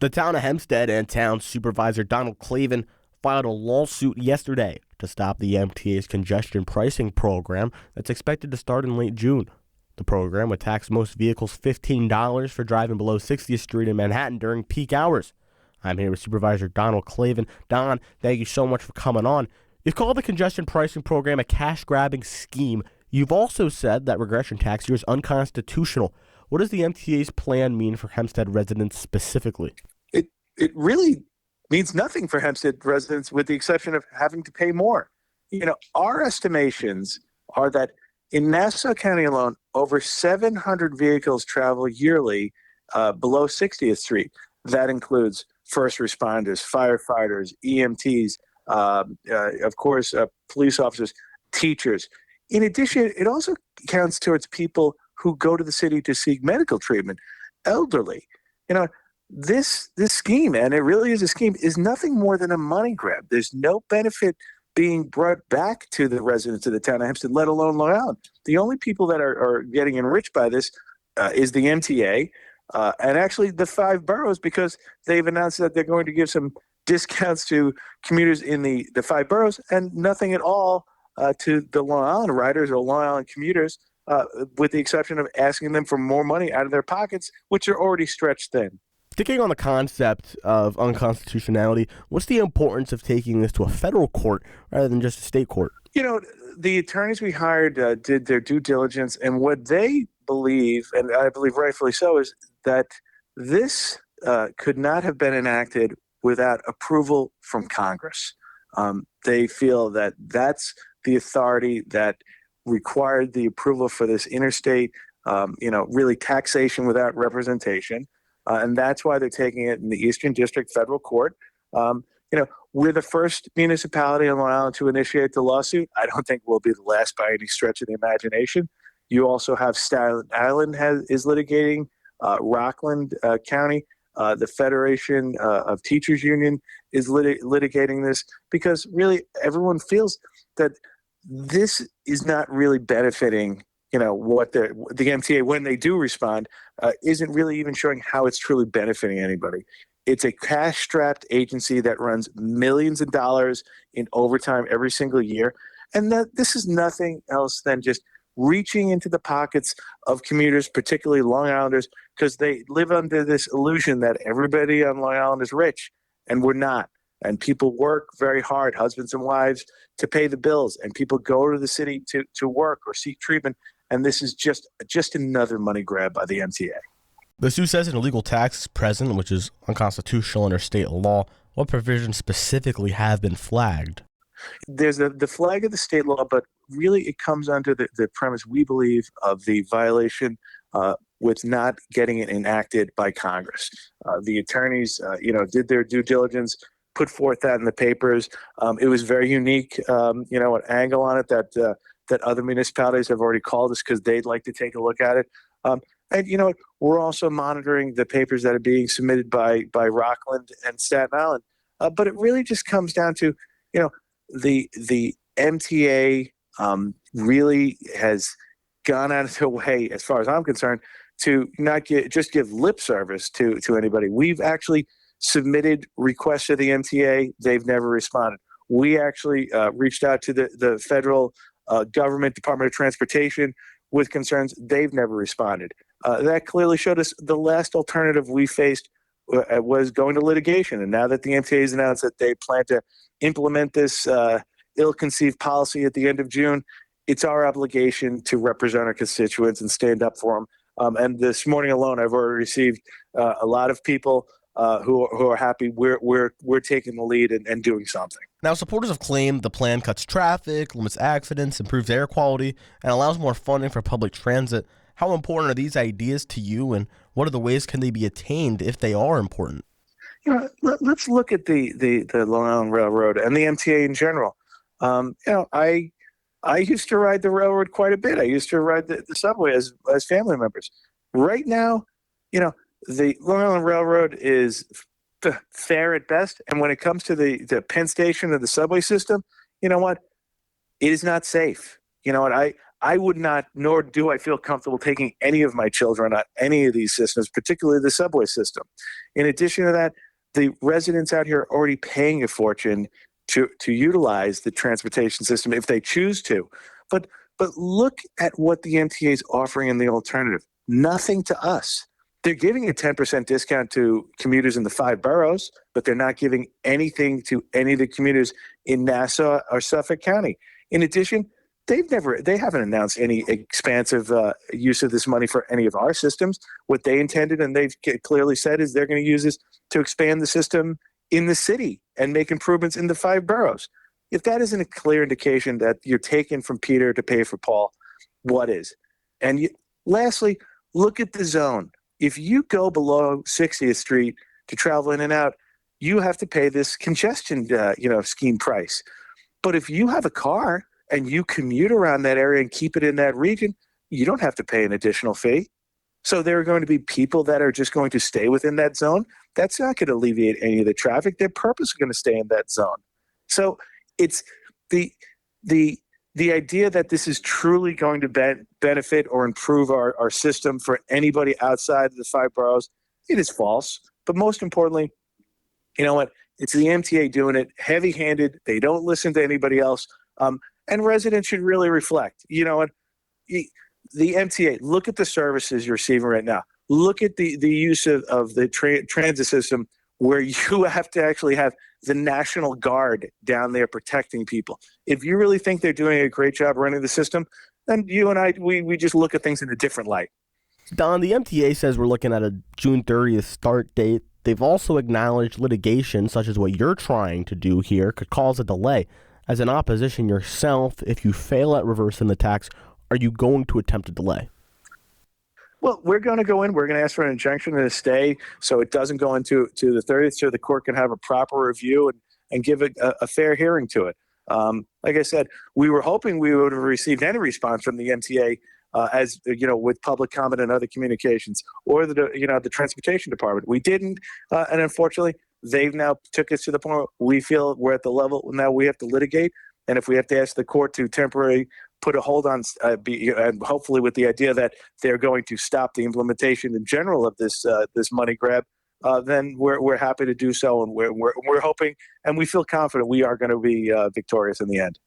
The town of Hempstead and town supervisor Donald Clavin filed a lawsuit yesterday to stop the MTA's congestion pricing program that's expected to start in late June. The program would tax most vehicles $15 for driving below 60th Street in Manhattan during peak hours. I'm here with Supervisor Donald Clavin. Don, thank you so much for coming on. You've called the congestion pricing program a cash-grabbing scheme. You've also said that regression tax year is unconstitutional. What does the MTA's plan mean for Hempstead residents specifically? It really means nothing for Hempstead residents with the exception of having to pay more. Our estimations are that in Nassau County alone, over 700 vehicles travel yearly below 60th Street. That includes first responders, firefighters, EMTs, of course, police officers, teachers. In addition, it also counts towards people who go to the city to seek medical treatment, elderly. This scheme, and it really is a scheme, is nothing more than a money grab. There's no benefit being brought back to the residents of the town of Hempstead, let alone Long Island. The only people that are getting enriched by this is the MTA and actually the 5 boroughs, because they've announced that they're going to give some discounts to commuters in the 5 boroughs and nothing at all to the Long Island riders or Long Island commuters, with the exception of asking them for more money out of their pockets, which are already stretched thin. Sticking on the concept of unconstitutionality, what's the importance of taking this to a federal court rather than just a state court? The attorneys we hired did their due diligence, and what they believe, and I believe rightfully so, is that this could not have been enacted without approval from Congress. They feel that that's the authority that required the approval for this interstate, really taxation without representation. And that's why they're taking it in the Eastern District Federal Court. We're the first municipality on Long Island to initiate the lawsuit. I don't think we'll be the last by any stretch of the imagination. You also have Staten Island is litigating, Rockland County, the Federation of Teachers Union is litigating this, because really everyone feels that this is not really benefiting what the MTA, when they do respond, isn't really even showing how it's truly benefiting anybody. It's a cash-strapped agency that runs millions of dollars in overtime every single year. And that this is nothing else than just reaching into the pockets of commuters, particularly Long Islanders, because they live under this illusion that everybody on Long Island is rich, and we're not. And people work very hard, husbands and wives, to pay the bills. And people go to the city to work or seek treatment. And this is just another money grab by the MTA. The suit says an illegal tax is present, which is unconstitutional under state law. What provisions specifically have been flagged? There's the flag of the state law, but really it comes under the premise, we believe, of the violation with not getting it enacted by Congress. The attorneys, did their due diligence, put forth that in the papers. It was very unique, an angle on it that other municipalities have already called us because they'd like to take a look at it. And we're also monitoring the papers that are being submitted by Rockland and Staten Island. But it really just comes down to, the MTA really has gone out of their way, as far as I'm concerned, to not just give lip service to anybody. We've actually submitted requests to the MTA. They've never responded. We actually reached out to the federal government, Department of Transportation, with concerns. They've never responded. That clearly showed us the last alternative we faced was going to litigation. And now that the MTA has announced that they plan to implement this ill-conceived policy at the end of June, it's our obligation to represent our constituents and stand up for them. And this morning alone, I've already received a lot of people who are happy we're taking the lead and doing something. Now, supporters have claimed the plan cuts traffic, limits accidents, improves air quality, and allows more funding for public transit. How important are these ideas to you, and what are the ways can they be attained if they are important? Let's look at the Long Island Railroad and the MTA in general. I used to ride the railroad quite a bit. I used to ride the subway as family members. Right now, the Long Island Railroad is fair at best. And when it comes to the Penn Station or the subway system, you know what? It is not safe. You know what? I would not, nor do I feel comfortable taking any of my children on any of these systems, particularly the subway system. In addition to that, the residents out here are already paying a fortune to utilize the transportation system if they choose to. But look at what the MTA is offering in the alternative. Nothing to us. They're giving a 10% discount to commuters in the 5 boroughs, but they're not giving anything to any of the commuters in Nassau or Suffolk County. In addition, they haven't announced any expansive use of this money for any of our systems. What they intended, and they've clearly said, is they're going to use this to expand the system in the city and make improvements in the 5 boroughs. If that isn't a clear indication that you're taking from Peter to pay for Paul, what is? And lastly, look at the zone. If you go below 60th Street to travel in and out, you have to pay this congestion scheme price. But if you have a car and you commute around that area and keep it in that region, you don't have to pay an additional fee. So there are going to be people that are just going to stay within that zone. That's not going to alleviate any of the traffic. They're purposely going to stay in that zone. So it's the idea that this is truly going to benefit or improve our system for anybody outside of the 5 boroughs, it is false. But most importantly, you know what? It's the MTA doing it heavy-handed. They don't listen to anybody else. And residents should really reflect. You know what? The MTA, look at the services you're receiving right now. Look at the use of the transit system where you have to actually have the National Guard down there protecting people. If you really think they're doing a great job running the system, then you and I, we just look at things in a different light. Don, the MTA says we're looking at a June 30th start date. They've also acknowledged litigation, such as what you're trying to do here, could cause a delay. As an opposition yourself, if you fail at reversing the tax, are you going to attempt a delay? Well, we're going to go in. We're going to ask for an injunction and a stay so it doesn't go into the 30th, so the court can have a proper review and give it a fair hearing to it. Like I said, we were hoping we would have received any response from the MTA as with public comment and other communications, or the transportation department. We didn't, and unfortunately, they've now took us to the point where we feel we're at the level now we have to litigate, and if we have to ask the court to temporarily put a hold on, and hopefully with the idea that they're going to stop the implementation in general of this money grab, then we're happy to do so, and we're hoping, and we feel confident we are going to be victorious in the end.